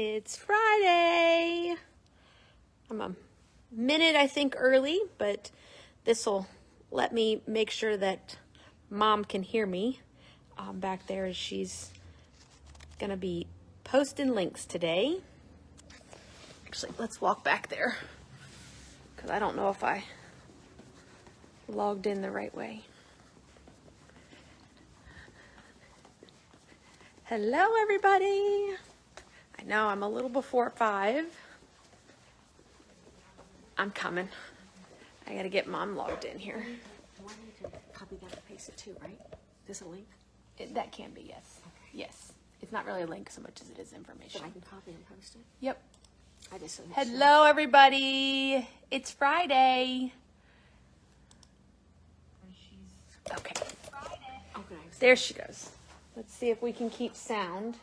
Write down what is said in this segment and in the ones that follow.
It's Friday. I'm a minute, I think, early, but this will let me make sure that Mom can hear me back there as she's gonna be posting links today. Actually, let's walk back there because I don't know if I logged in the right way. Hello, everybody. I know I'm a little before 5. I'm coming. I gotta get Mom logged in here. Do I need to copy that and paste it too, right? Is this a link? That can be, yes. Okay. Yes. It's not really a link so much as it is information. But I can copy and post it? Yep. I just Hello, everybody. It's Friday. Okay. Oh, good. There she goes. Let's see if we can keep sound.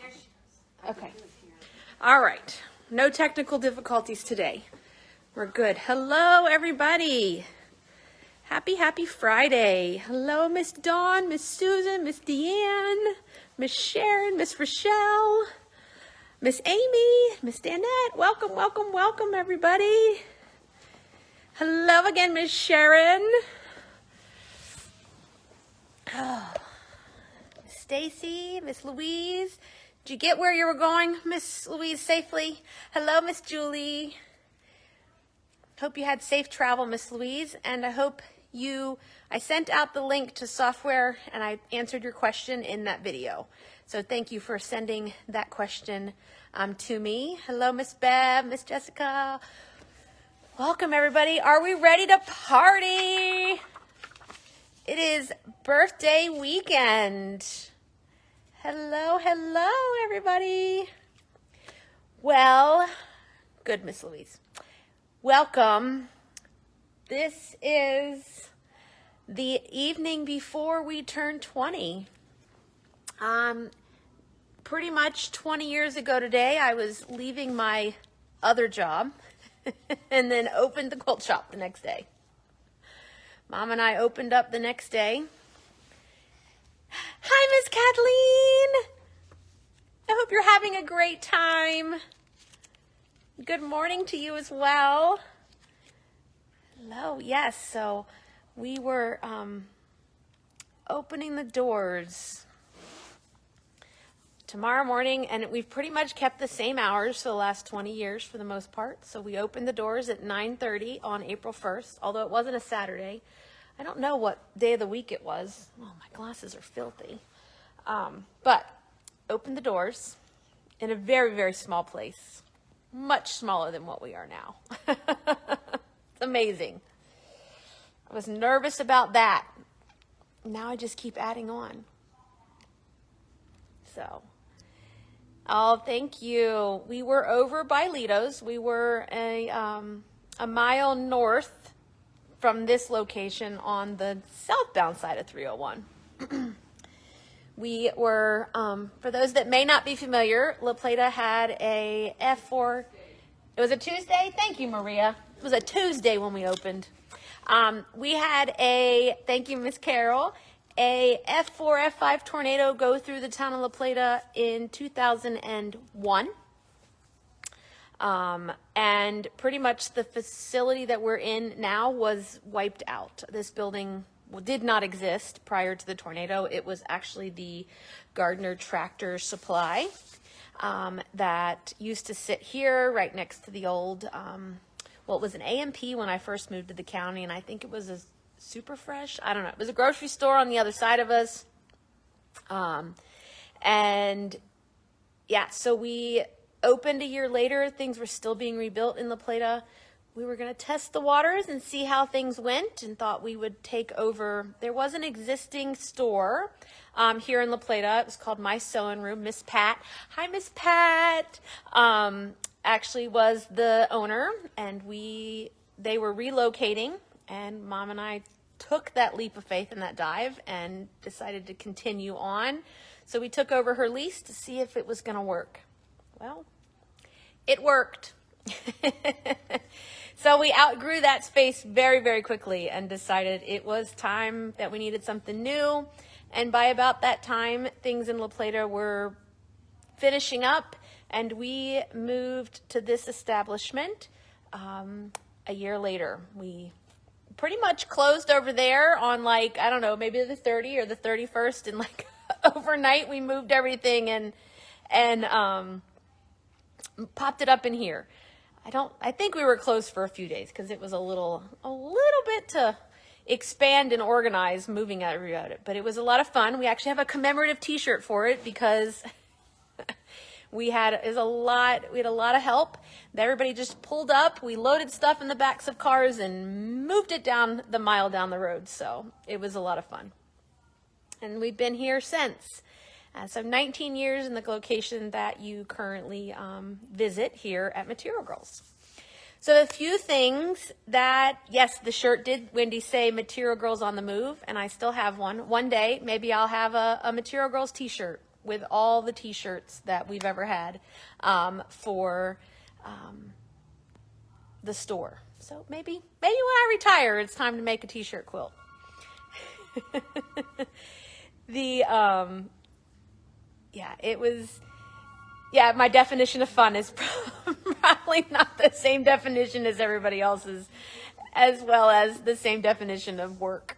There she goes. Okay. All right. No technical difficulties today. We're good. Hello, everybody. Happy Friday. Hello, Miss Dawn, Miss Susan, Miss Deanne, Miss Sharon, Miss Rochelle, Miss Amy, Miss Danette. Welcome, welcome, welcome, everybody. Hello again, Miss Sharon. Oh. Stacy, Miss Louise. Did you get where you were going, Miss Louise, safely? Hello, Miss Julie. Hope you had safe travel, Miss Louise, and I hope I sent out the link to software and I answered your question in that video. So thank you for sending that question to me. Hello, Miss Bev, Miss Jessica. Welcome, everybody. Are we ready to party? It is birthday weekend. Hello, everybody. Well, good, Miss Louise. Welcome. This is the evening before we turn 20. Pretty much 20 years ago today, I was leaving my other job and then opened the quilt shop the next day. Mom and I opened up the next day. Hi, Miss Kathleen. I hope you're having a great time. Good morning to you as well. Hello, yes, so we were opening the doors tomorrow morning, and we've pretty much kept the same hours for the last 20 years for the most part. So we opened the doors at 9:30 on April 1st, although it wasn't a Saturday. I don't know what day of the week it was. Oh, my glasses are filthy. But opened the doors in a very, very small place, much smaller than what we are now. It's amazing. I was nervous about that. Now I just keep adding on. So, oh, thank you. We were over by Lido's. We were a mile north from this location on the southbound side of 301. We were, for those that may not be familiar, La Plata had a F4. It was a Tuesday? Thank you, Maria. It was a Tuesday when we opened. We had thank you, Miss Carol, a F4, F5 tornado go through the town of La Plata in 2001. And pretty much the facility that we're in now was wiped out. This building did not exist prior to the tornado. It was actually the Gardner Tractor Supply that used to sit here right next to the old, well, it was an A&P when I first moved to the county, and I think it was a Super Fresh. I don't know. It was a grocery store on the other side of us. And yeah, so we opened a year later. Things were still being rebuilt in La Plata. We were going to test the waters and see how things went and thought we would take over. There was an existing store here in La Plata. It was called My Sewing Room. Miss Pat. Hi, Miss Pat. Actually was the owner, and they were relocating, and Mom and I took that leap of faith and that dive and decided to continue on. So we took over her lease to see if it was going to work. Well, it worked. So we outgrew that space very, very quickly and decided it was time that we needed something new. And by about that time, things in La Plata were finishing up and we moved to this establishment a year later. We pretty much closed over there on, like, I don't know, maybe the 30th or the 31st, and like overnight we moved everything and popped it up in here. I think we were closed for a few days because it was a little bit to expand and organize moving out of it, but it was a lot of fun. We actually have a commemorative t-shirt for it because we had a lot of help. Everybody just pulled up. We loaded stuff in the backs of cars and moved it down the mile down the road. So it was a lot of fun. And we've been here since. So 19 years in the location that you currently visit here at Material Girls. So a few things that, yes, the shirt did, Wendy, say Material Girls on the Move, and I still have one. One day, maybe I'll have a Material Girls t-shirt with all the t-shirts that we've ever had for the store. So maybe when I retire, it's time to make a t-shirt quilt. My definition of fun is probably not the same definition as everybody else's, as well as the same definition of work.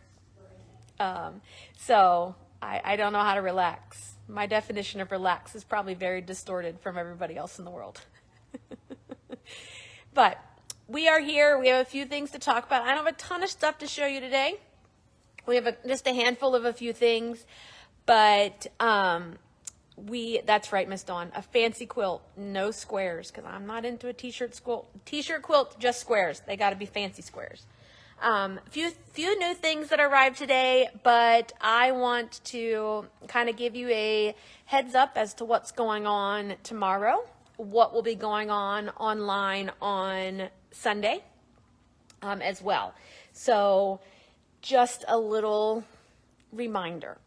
So I don't know how to relax. My definition of relax is probably very distorted from everybody else in the world. But we are here. We have a few things to talk about. I don't have a ton of stuff to show you today. We have just a handful of a few things, but that's right, Miss Dawn, a fancy quilt, no squares, because I'm not into a t-shirt quilt, just squares. They got to be fancy squares. Few new things that arrived today, but I want to kind of give you a heads up as to what's going on tomorrow, what will be going on online on Sunday as well. So just a little reminder.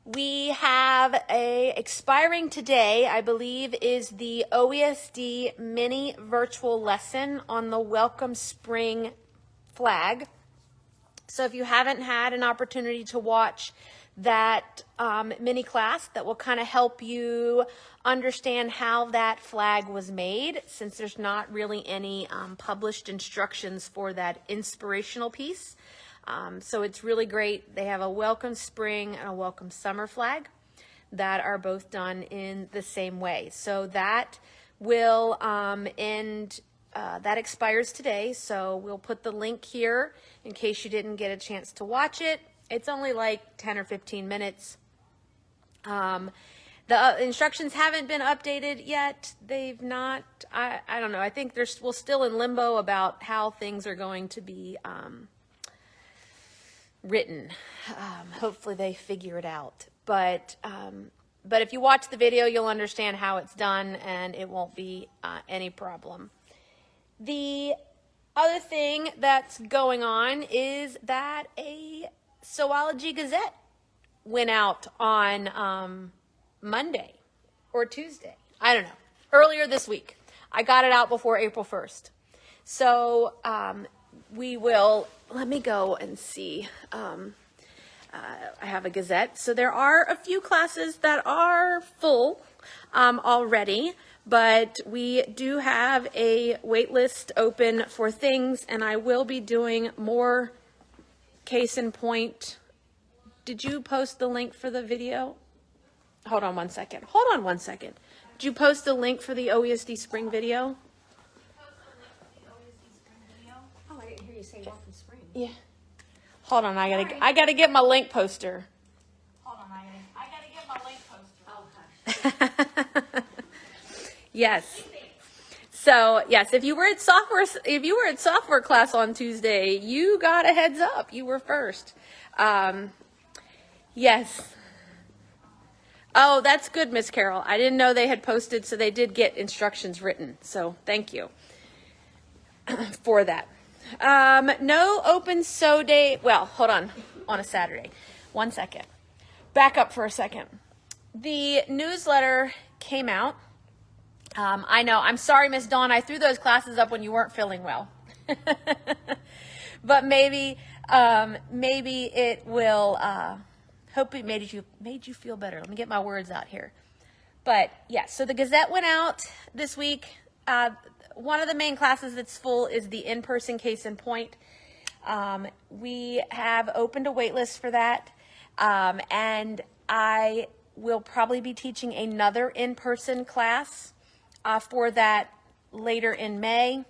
We have expiring today, I believe, is the OESD mini virtual lesson on the Welcome Spring flag. So if you haven't had an opportunity to watch that mini class, that will kind of help you understand how that flag was made, since there's not really any published instructions for that inspirational piece. So it's really great. They have a welcome spring and a welcome summer flag that are both done in the same way. So that will that expires today. So we'll put the link here in case you didn't get a chance to watch it. It's only like 10 or 15 minutes. The instructions haven't been updated yet. They've not, I don't know. I think we're still in limbo about how things are going to be written. Hopefully they figure it out. But if you watch the video, you'll understand how it's done, and it won't be any problem. The other thing that's going on is that a Zoology Gazette went out on Monday or Tuesday. I don't know. Earlier this week. I got it out before April 1st. So we will, let me go and see. I have a Gazette. So there are a few classes that are full already, but we do have a wait list open for things, and I will be doing more. Case in point, did you post the link for the video? Hold on one second. Did you post the link for the OESD spring video? Oh, I didn't hear you say welcome spring. Yeah. Hold on, I gotta get my link poster. Hold on, I gotta get my link poster. Yes. So yes, if you were at software class on Tuesday, you got a heads up. You were first. Yes. Oh, that's good, Miss Carol. I didn't know they had posted, so they did get instructions written. So thank you for that. No open sew day. Well, hold on a Saturday. 1 second. Back up for a second. The newsletter came out. I know. I'm sorry, Miss Dawn. I threw those classes up when you weren't feeling well. But maybe it will. Hope it made you feel better. Let me get my words out here. But yeah, so the Gazette went out this week. One of the main classes that's full is the in-person case in point. We have opened a wait list for that. And I will probably be teaching another in-person class for that later in May.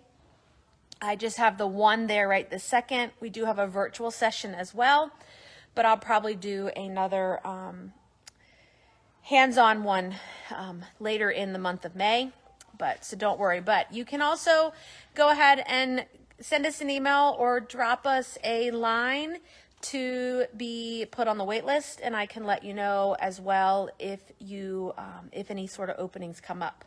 I just have the one there right this second. We do have a virtual session as well, but I'll probably do another hands-on one later in the month of May. So don't worry. But you can also go ahead and send us an email or drop us a line to be put on the wait list, and I can let you know as well if any sort of openings come up.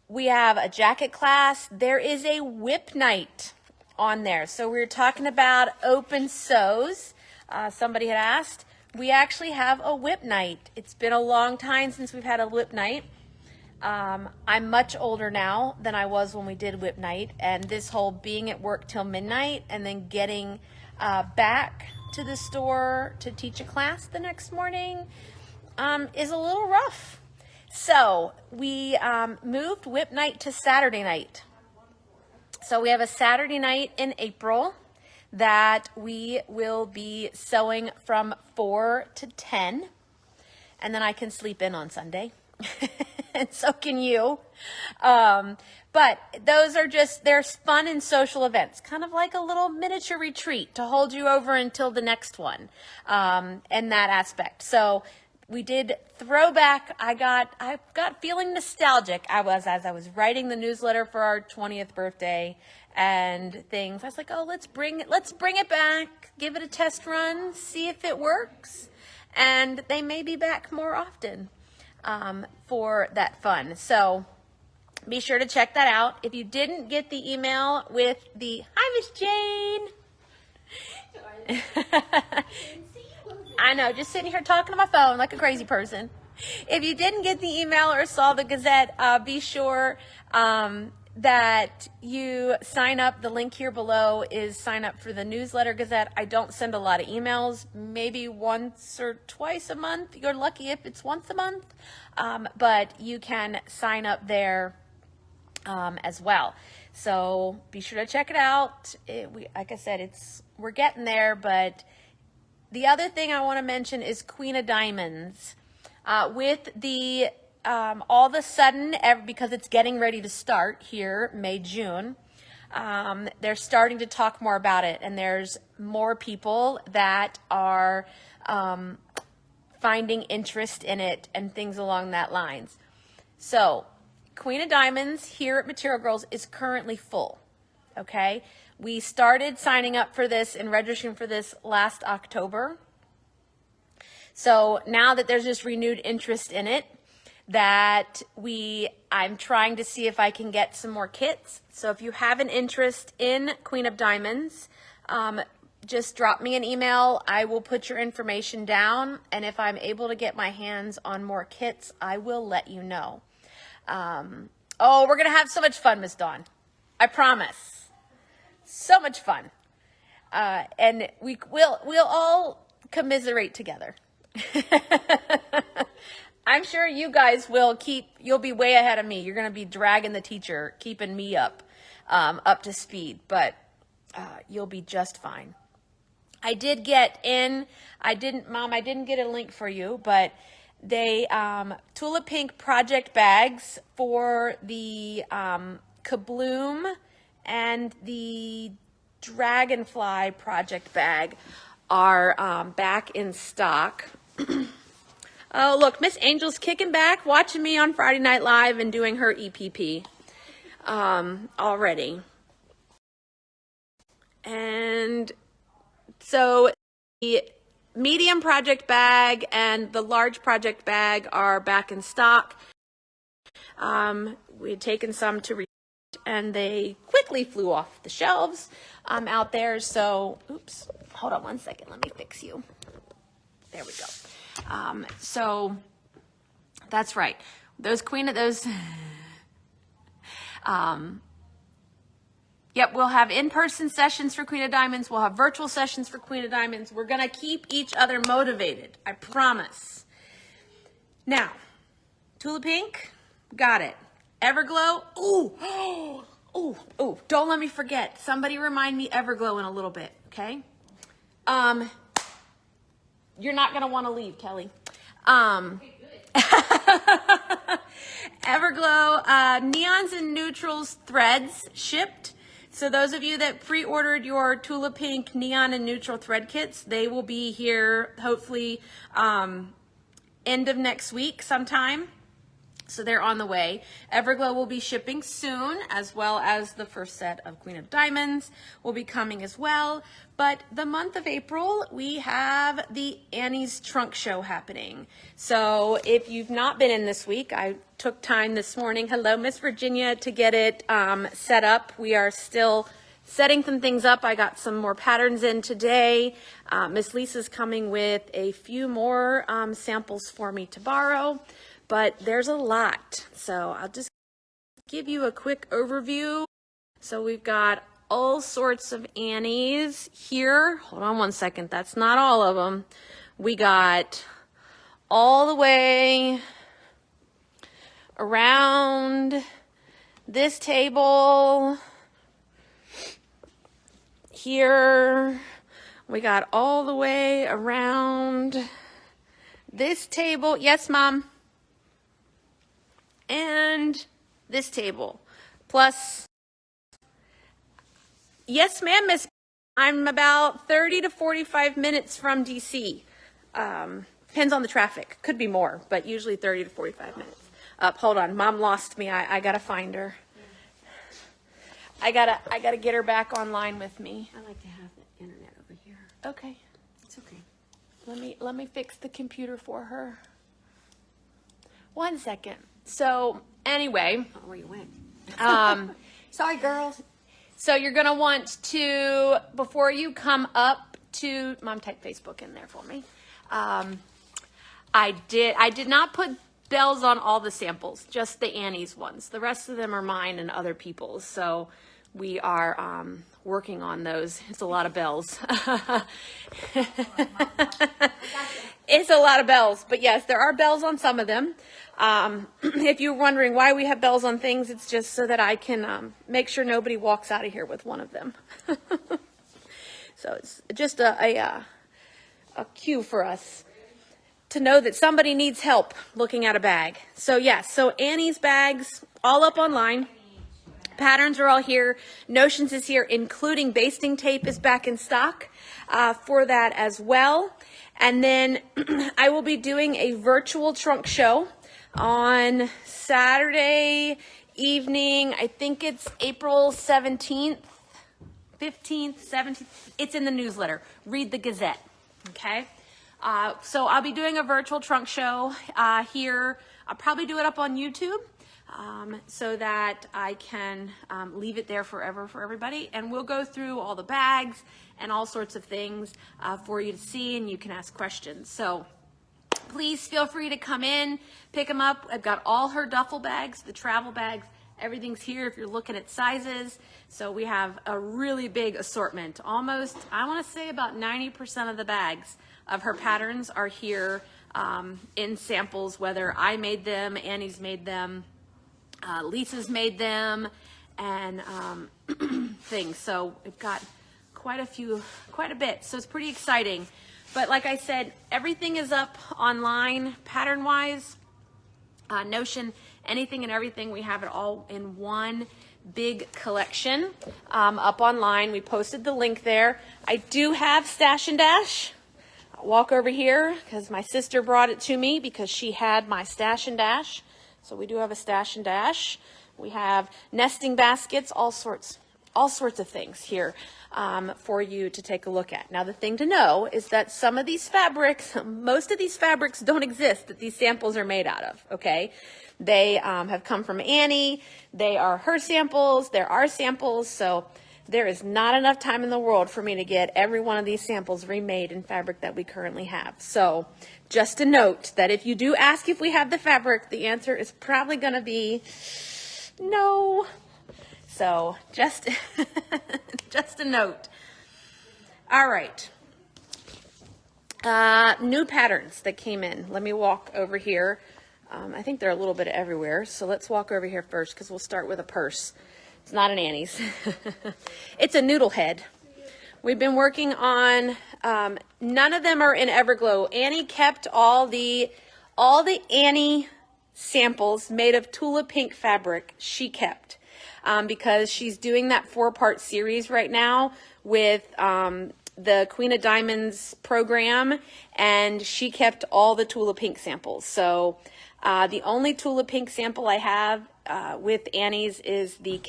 We have a jacket class. There is a whip night on there. So we were talking about open sews. Somebody had asked. We actually have a whip night. It's been a long time since we've had a whip night. I'm much older now than I was when we did whip night, and this whole being at work till midnight and then getting back to the store to teach a class the next morning is a little rough. So we moved whip night to Saturday night. So we have a Saturday night in April that we will be sewing from 4 to 10, and then I can sleep in on Sunday. And so can you. But those are they're fun and social events, kind of like a little miniature retreat to hold you over until the next one, in that aspect. So we did throwback. I got feeling nostalgic. As I was writing the newsletter for our 20th birthday and things. I was like, oh, let's bring it back, give it a test run, see if it works. And they may be back more often for that fun. So be sure to check that out. If you didn't get the email with the, hi, Miss Jane. I know, just sitting here talking to my phone like a crazy person. If you didn't get the email or saw the Gazette, be sure that you sign up. The link here below is sign up for the newsletter Gazette. I don't send a lot of emails, maybe once or twice a month. You're lucky if it's once a month, but you can sign up there as well. So be sure to check it out. Like I said, we're getting there, but the other thing I want to mention is Queen of Diamonds. With the all of a sudden, because it's getting ready to start here, May, June, they're starting to talk more about it, and there's more people that are finding interest in it and things along that lines. So Queen of Diamonds here at Material Girls is currently full, okay? We started signing up for this and registering for this last October. So now that there's this renewed interest in it, I'm trying to see if I can get some more kits. So if you have an interest in Queen of Diamonds, just drop me an email. I will put your information down, and if I'm able to get my hands on more kits, I will let you know. We're gonna have so much fun, Miss Dawn. I promise. So much fun, and we'll all commiserate together. I'm sure you guys you'll be way ahead of me. You're going to be dragging the teacher, keeping me up to speed, but you'll be just fine. I didn't get a link for you, but they, Tula Pink project bags for the Kabloom and the Dragonfly project bag are back in stock. Oh, look, Miss Angel's kicking back, watching me on Friday Night Live and doing her EPP already. And so the medium project bag and the large project bag are back in stock. We had taken some to read, and they quickly flew off the shelves out there. So, oops, hold on one second. Let me fix you. There we go. So that's right. Yep, we'll have in-person sessions for Queen of Diamonds. We'll have virtual sessions for Queen of Diamonds. We're going to keep each other motivated. I promise. Now, Tula Pink, got it. Everglow, ooh, ooh, ooh, don't let me forget. Somebody remind me Everglow in a little bit, okay? You're not gonna wanna leave, Kelly. Everglow, neons and neutrals threads shipped. So those of you that pre-ordered your Tula Pink neon and neutral thread kits, they will be here hopefully end of next week sometime. So they're on the way. Everglow will be shipping soon, as well as the first set of Queen of Diamonds will be coming as well. But the month of April, we have the Annie's Trunk Show happening. So if you've not been in this week, I took time this morning, hello Miss Virginia, to get it set up. We are still setting some things up. I got some more patterns in today. Miss Lisa's coming with a few more samples for me to borrow. But there's a lot, so I'll just give you a quick overview. So we've got all sorts of Annies here. Hold on one second, that's not all of them. We got all the way around this table here. We got all the way around this table. Yes, Mom. And this table, plus, yes ma'am, Miss, I'm about 30 to 45 minutes from DC. Depends on the traffic, could be more, but usually 30 to 45 minutes. Hold on, Mom lost me, I gotta find her. I gotta get her back online with me. I like to have the internet over here. Okay. It's okay. Let me fix the computer for her. 1 second. So anyway, Oh, where you went? Sorry, girls. So you're gonna want to, before you come up to, Mom, type Facebook in there for me. I did not put bells on all the samples, just the Annie's ones. The rest of them are mine and other people's. So we are working on those. It's a lot of bells. It's a lot of bells, but yes, there are bells on some of them. If you're wondering why we have bells on things, it's just so that I can make sure nobody walks out of here with one of them. So it's just a cue for us to know that somebody needs help looking at a bag. So yes, so Annie's bags, all up online. Patterns are all here. Notions is here, including basting tape is back in stock for that as well. And then I will be doing a virtual trunk show on Saturday evening. I think it's April 17th, 15th, 17th. It's in the newsletter. Read the Gazette, okay? So I'll be doing a virtual trunk show here. I'll probably do it up on YouTube so that I can leave it there forever for everybody. And we'll go through all the bags and all sorts of things for you to see, and you can ask questions. So please feel free to come in, pick them up. I've got all her duffel bags, the travel bags, everything's here if you're looking at sizes. So we have a really big assortment. Almost, I want to say about 90% of the bags of her patterns are here in samples, whether I made them, Annie's made them, Lisa's made them, and things. So we've got quite a bit. So it's pretty exciting. But like I said, everything is up online, pattern-wise, Notion, anything and everything. We have it all in one big collection up online. We posted the link there. I do have Stash and Dash. I'll walk over here because my sister brought it to me because she had my Stash and Dash. So we do have a Stash and Dash. We have nesting baskets, all sorts of things here for you to take a look at. Now, the thing to know is that some of these fabrics, most of these fabrics don't exist that these samples are made out of, okay? They have come from Annie. They are her samples. They're our samples. So there is not enough time in the world for me to get every one of these samples remade in fabric that we currently have. So just a note that if you do ask if we have the fabric, the answer is probably going to be no. So just, just a note. All right. New patterns that came in. Let me walk over here I think they're a little bit everywhere. So let's walk over here first because we'll start with a purse. It's not an Annie's. It's a noodle head. We've been working on, none of them are in Everglow. Annie kept all the Annie samples made of Tula pink fabric she kept because she's doing that 4-part series right now with the Queen of Diamonds program, and she kept all the Tula pink samples. So the only Tula pink sample I have with Annie's is the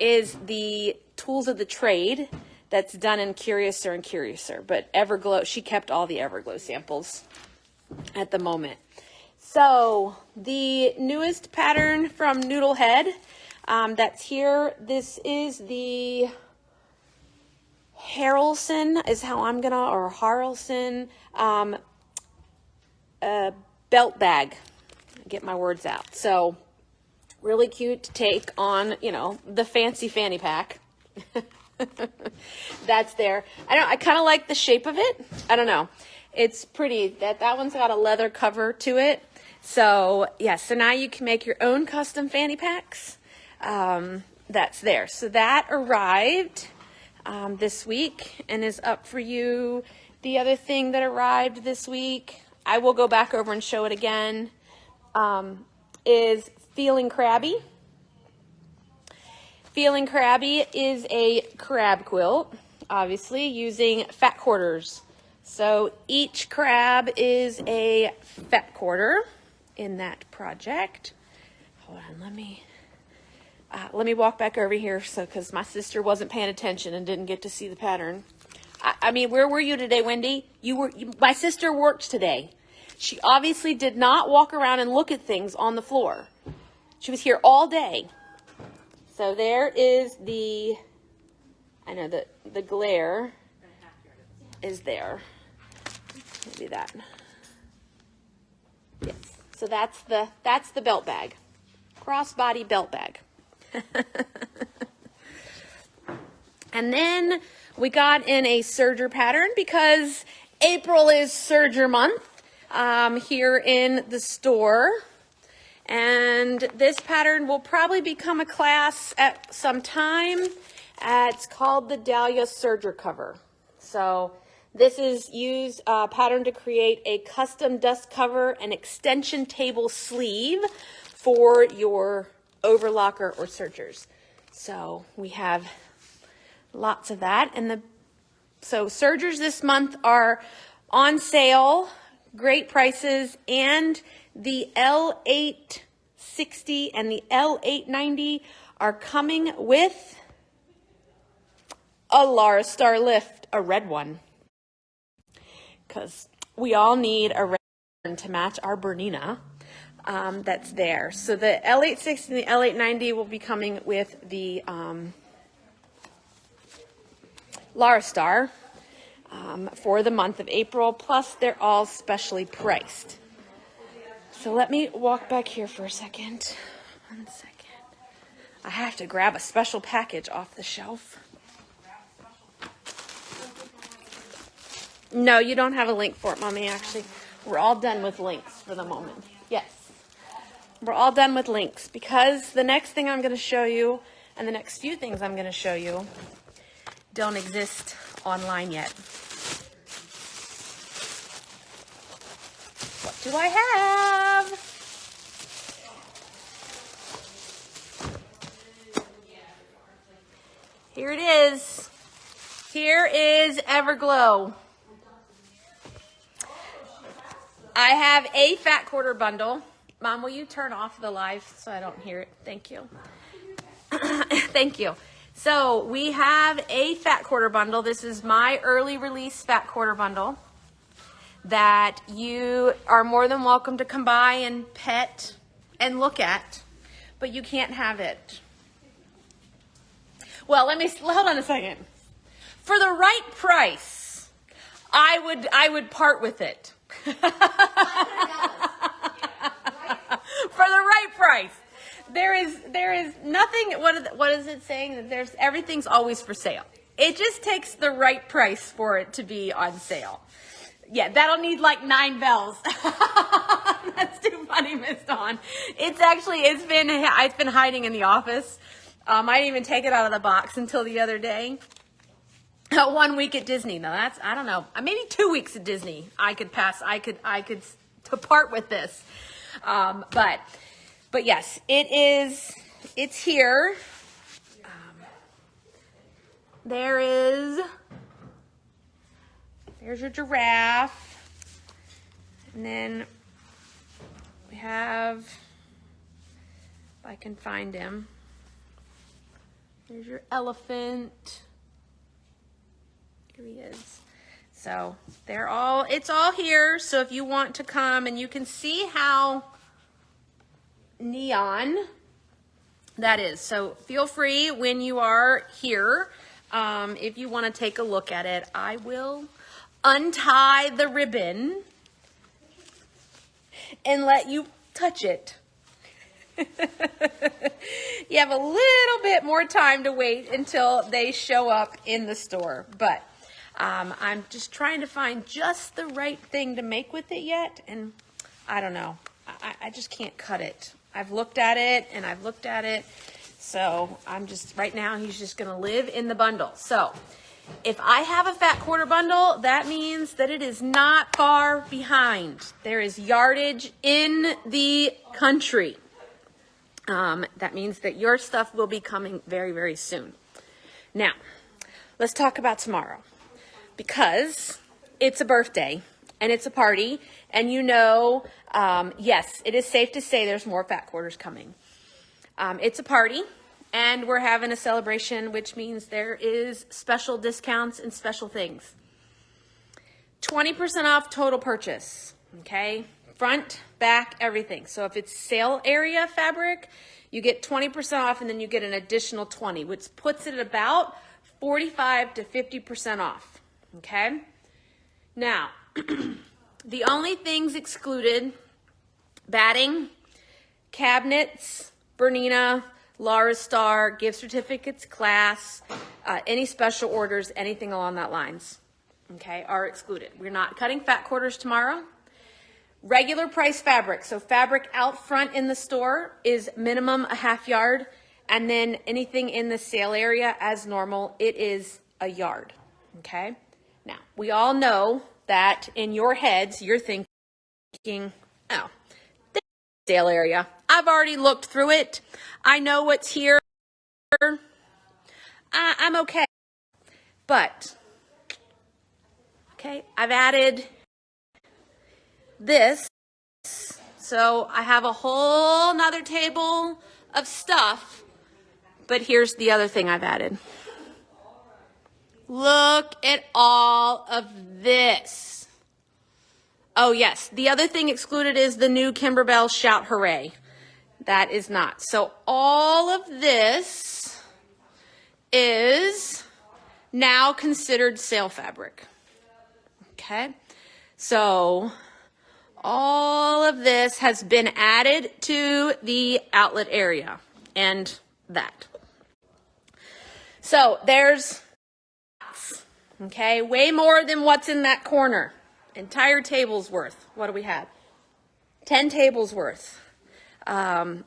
is the Tools of the Trade that's done in Curiouser and Curiouser. But Everglow, she kept all the Everglow samples at the moment. So the newest pattern from Noodlehead that's here, this is the Harrelson is how I'm gonna, or Harrelson belt bag. Get my words out. So really cute to take on, you know, the fancy fanny pack. That's there. I kind of like the shape of it. I don't know. It's pretty. That one's got a leather cover to it. So yeah, so now you can make your own custom fanny packs. That's there. So that arrived this week and is up for you. The other thing that arrived this week, I will go back over and show it again, is Feeling Crabby. Feeling Crabby is a crab quilt, obviously using fat quarters. So each crab is a fat quarter in that project. Hold on, let me walk back over here, so because my sister wasn't paying attention and didn't get to see the pattern. I mean, where were you today, Wendy? My sister worked today. She obviously did not walk around and look at things on the floor. She was here all day. So there is the, I know that the glare is there. Maybe that. Yes. So that's the belt bag. Crossbody belt bag. And then we got in a serger pattern because April is serger month here in the store. And this pattern will probably become a class at some time. It's called the Dahlia Serger cover. So this is used pattern to create a custom dust cover and extension table sleeve for your overlocker or sergers. So we have lots of that. And so sergers this month are on sale, great prices, and the L860 and the L890 are coming with a Lara Star lift, a red one, because we all need a red one to match our Bernina that's there. So the L860 and the L890 will be coming with the Lara Star for the month of April, plus they're all specially priced. So let me walk back here for a second. 1 second. I have to grab a special package off the shelf. No, you don't have a link for it, Mommy, actually. We're all done with links for the moment. Yes. We're all done with links because the next thing I'm going to show you and the next few things I'm going to show you don't exist online yet. What do I have? Here it is. Here is Everglow. I have a fat quarter bundle. Mom, will you turn off the live so I don't hear it? Thank you. Thank you. So we have a fat quarter bundle. This is my early release fat quarter bundle that you are more than welcome to come by and pet and look at, but you can't have it. Well, hold on a second. For the right price, I would part with it. For the right price. There is nothing, what is it saying? That everything's always for sale. It just takes the right price for it to be on sale. Yeah, that'll need like 9 bells. That's too funny, Miss Dawn. It's been hiding in the office. I didn't even take it out of the box until the other day. 1 week at Disney. Now that's, I don't know, maybe 2 weeks at Disney. I could to part with this. But yes, it's here. There's your giraffe. And then we have, if I can find him, there's your elephant. Here he is. So it's all here. So if you want to come, and you can see how neon that is. So feel free when you are here, if you want to take a look at it. I will untie the ribbon and let you touch it. You have a little bit more time to wait until they show up in the store, but I'm just trying to find just the right thing to make with it yet, and I don't know. I just can't cut it. I've looked at it and I've looked at it, so I'm just, right now he's just going to live in the bundle. So if I have a fat quarter bundle, that means that it is not far behind. There is yardage in the country. That means that your stuff will be coming very, very soon. Now, let's talk about tomorrow, because it's a birthday and it's a party, and yes, it is safe to say there's more fat quarters coming. It's a party, and we're having a celebration, which means there is special discounts and special things. 20% off total purchase, okay? Front, back, everything. So if it's sale area fabric, you get 20% off, and then you get an additional 20, which puts it at about 45 to 50% off, okay? Now, the only things excluded: batting, cabinets, Bernina, Laura Star, gift certificates, class, any special orders, anything along that lines, okay, are excluded. We're not cutting fat quarters tomorrow. Regular price fabric, so fabric out front in the store is minimum a half yard, and then anything in the sale area as normal, it is a yard, okay? Now, we all know that in your heads, you're thinking, oh, this sale area, I've already looked through it. I know what's here. I'm okay. But, okay, I've added this, so I have a whole nother table of stuff, but here's the other thing I've added. Look at all of this. Oh yes, the other thing excluded is the new Kimberbell Shout Hooray. That is not. So all of this is now considered sale fabric. Okay, so all of this has been added to the outlet area, and that. So there's, okay, way more than what's in that corner. Entire table's worth. What do we have? 10 tables worth on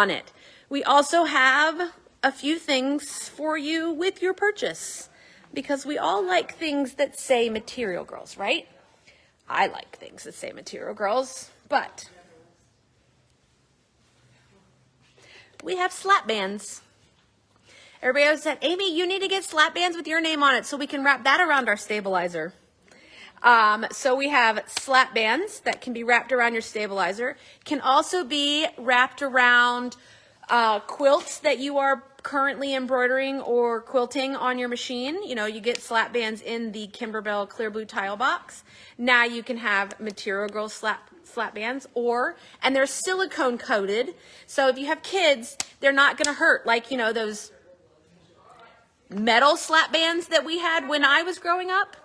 it. We also have a few things for you with your purchase, because we all like things that say Material Girls, right? I like things that say Material Girls, but we have slap bands. Everybody else said, Amy, you need to get slap bands with your name on it so we can wrap that around our stabilizer. So we have slap bands that can be wrapped around your stabilizer. Can also be wrapped around quilts that you are currently embroidering or quilting on your machine. You know, you get slap bands in the Kimberbell clear blue tile box. Now you can have Material Girl slap bands, and they're silicone coated. So if you have kids, they're not going to hurt, like, you know, those metal slap bands that we had when I was growing up.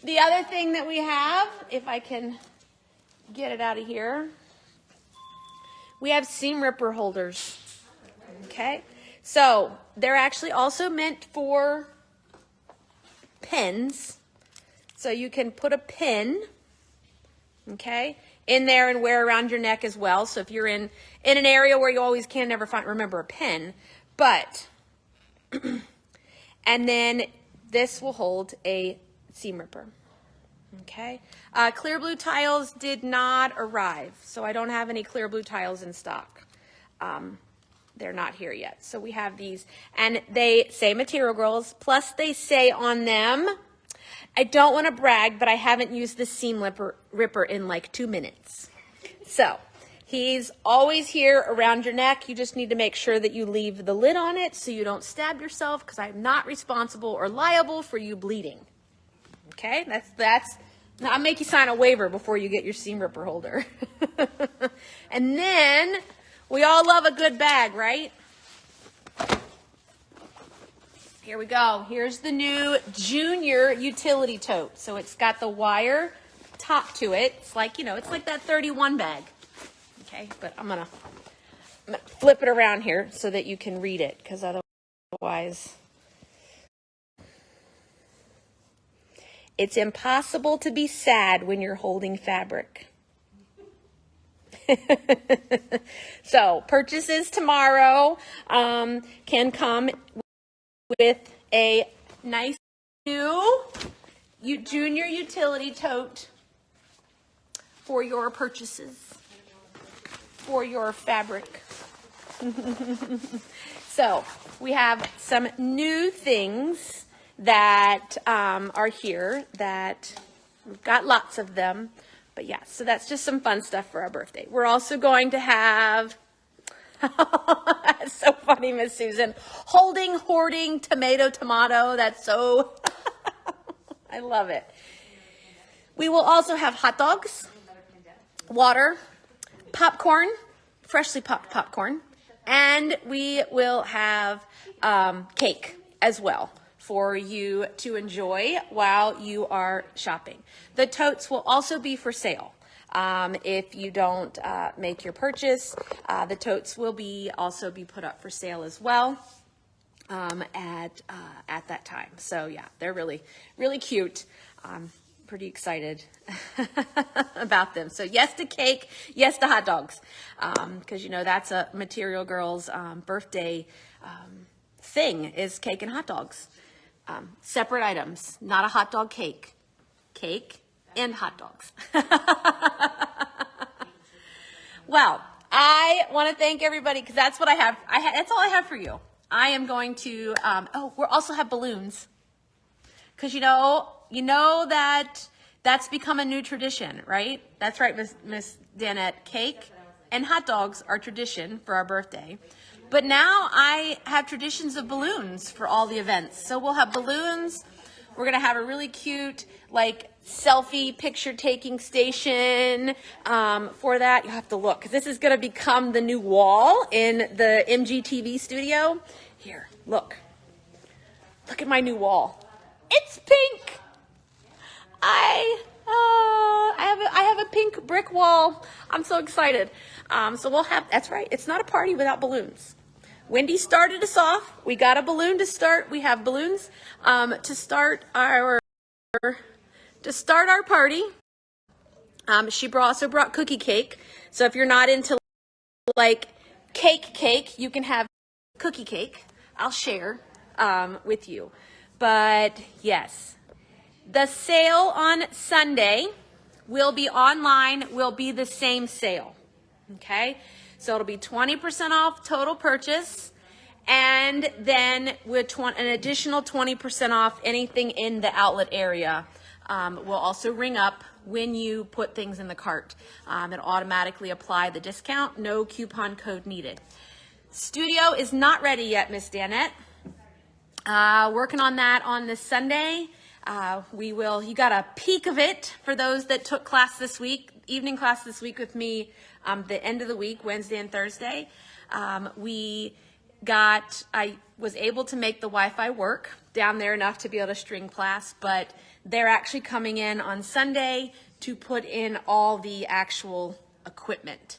The other thing that we have, if I can get it out of here, we have seam ripper holders. Okay, so they're actually also meant for pins. So you can put a pin, okay, in there and wear around your neck as well. So if you're in an area where you always can never remember a pin, but, and then this will hold a seam ripper, okay. Clear blue tiles did not arrive, so I don't have any clear blue tiles in stock. They're not here yet. So we have these, and they say Material Girls, plus they say on them, I don't want to brag, but I haven't used the seam ripper in like 2 minutes. So he's always here around your neck. You just need to make sure that you leave the lid on it so you don't stab yourself, because I'm not responsible or liable for you bleeding. Okay, that's. Now I'll make you sign a waiver before you get your seam ripper holder. And then we all love a good bag, right? Here we go. Here's the new junior utility tote. So it's got the wire top to it. It's like, it's like that 31 bag. Okay, but I'm gonna flip it around here so that you can read it, because otherwise it's impossible to be sad when you're holding fabric. So purchases tomorrow can come with a nice new junior utility tote for your purchases, for your fabric. So we have some new things that are here, that we've got lots of them. But yeah, so that's just some fun stuff for our birthday. We're also going to have, that's so funny, Miss Susan, hoarding, tomato. That's so, I love it. We will also have hot dogs, water, popcorn, freshly popped popcorn, and we will have cake as well for you to enjoy while you are shopping. The totes will also be for sale. If you don't make your purchase, the totes will also be put up for sale as well at that time. So yeah, they're really, really cute. Pretty excited about them. So yes to cake, yes to hot dogs, because that's a Material Girls birthday thing, is cake and hot dogs. Separate items, not a hot dog cake. Cake and hot dogs. Well, I want to thank everybody, because that's what I have. That's all I have for you. I am going to, we'll also have balloons. Because you know that's become a new tradition, right? That's right, Miss Danette. Cake and hot dogs are tradition for our birthday. But now I have traditions of balloons for all the events. So we'll have balloons. We're going to have a really cute, selfie picture-taking station for that. You'll have to look, because this is going to become the new wall in the mgqb studio. Here, look. Look at my new wall. It's pink. I have a pink brick wall. I'm so excited. So we'll have, that's right, it's not a party without balloons. Wendy started us off. We got a balloon to start. We have balloons to start our party. She also brought cookie cake. So if you're not into cake, you can have cookie cake. I'll share with you. But yes, the sale on Sunday will be online, will be the same sale. Okay, so it'll be 20% off total purchase, and then with an additional 20% off anything in the outlet area. Will also ring up when you put things in the cart. It'll automatically apply the discount, no coupon code needed. Studio is not ready yet, Miss Danette. Working on that on this Sunday. You got a peek of it for those that took class this week, evening class this week with me, the end of the week, Wednesday and Thursday. I was able to make the Wi-Fi work down there enough to be able to string class, but they're actually coming in on Sunday to put in all the actual equipment.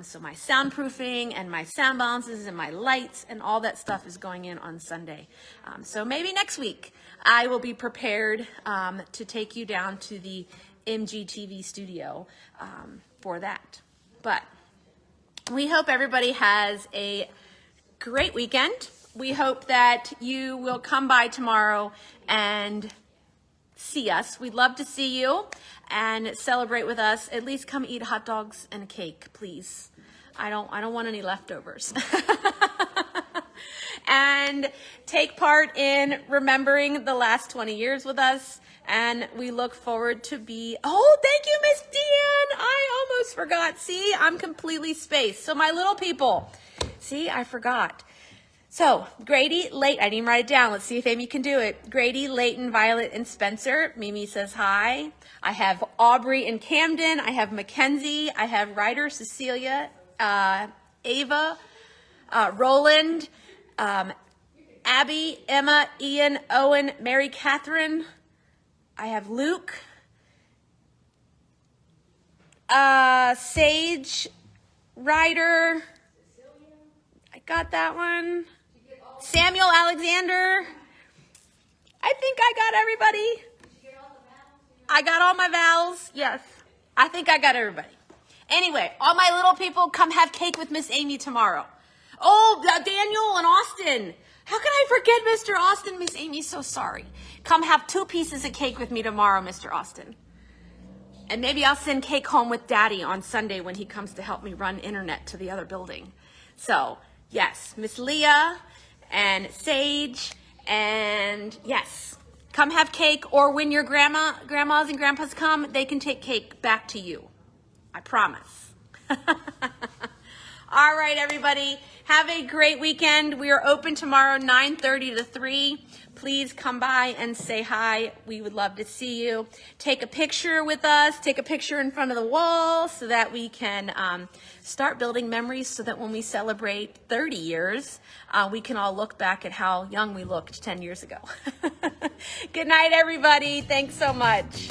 So my soundproofing and my sound balances and my lights and all that stuff is going in on Sunday. So maybe next week I will be prepared to take you down to the mgqb studio for that. But we hope everybody has a great weekend. We hope that you will come by tomorrow and see us. We'd love to see you and celebrate with us. At least come eat hot dogs and a cake, please. I don't want any leftovers. And take part in remembering the last 20 years with us. And we look forward to oh, thank you, Miss Dan. I almost forgot. See, I'm completely spaced. So my little people, see, I forgot. So Grady, I didn't even write it down. Let's see if Amy can do it. Grady, Leighton, Violet, and Spencer. Mimi says hi. I have Aubrey and Camden. I have Mackenzie. I have Ryder, Cecilia, Ava, Roland, Abby, Emma, Ian, Owen, Mary Catherine. I have Luke, Sage, Ryder. I got that one. Samuel Alexander. I think I got everybody. I got all my vowels. Yes. I think I got everybody. Anyway, all my little people, come have cake with Miss Amy tomorrow. Oh, Daniel and Austin. How can I forget Mr. Austin? Miss Amy's so sorry. Come have 2 pieces of cake with me tomorrow, Mr. Austin. And maybe I'll send cake home with Daddy on Sunday when he comes to help me run internet to the other building. So, yes, Miss Leah and Sage, and yes, come have cake, or when your grandmas and grandpas come, they can take cake back to you. I promise. All right, everybody, have a great weekend. We are open tomorrow, 9:30 to 3. Please come by and say hi. We would love to see you. Take a picture with us. Take a picture in front of the wall so that we can start building memories, so that when we celebrate 30 years, we can all look back at how young we looked 10 years ago. Good night, everybody. Thanks so much.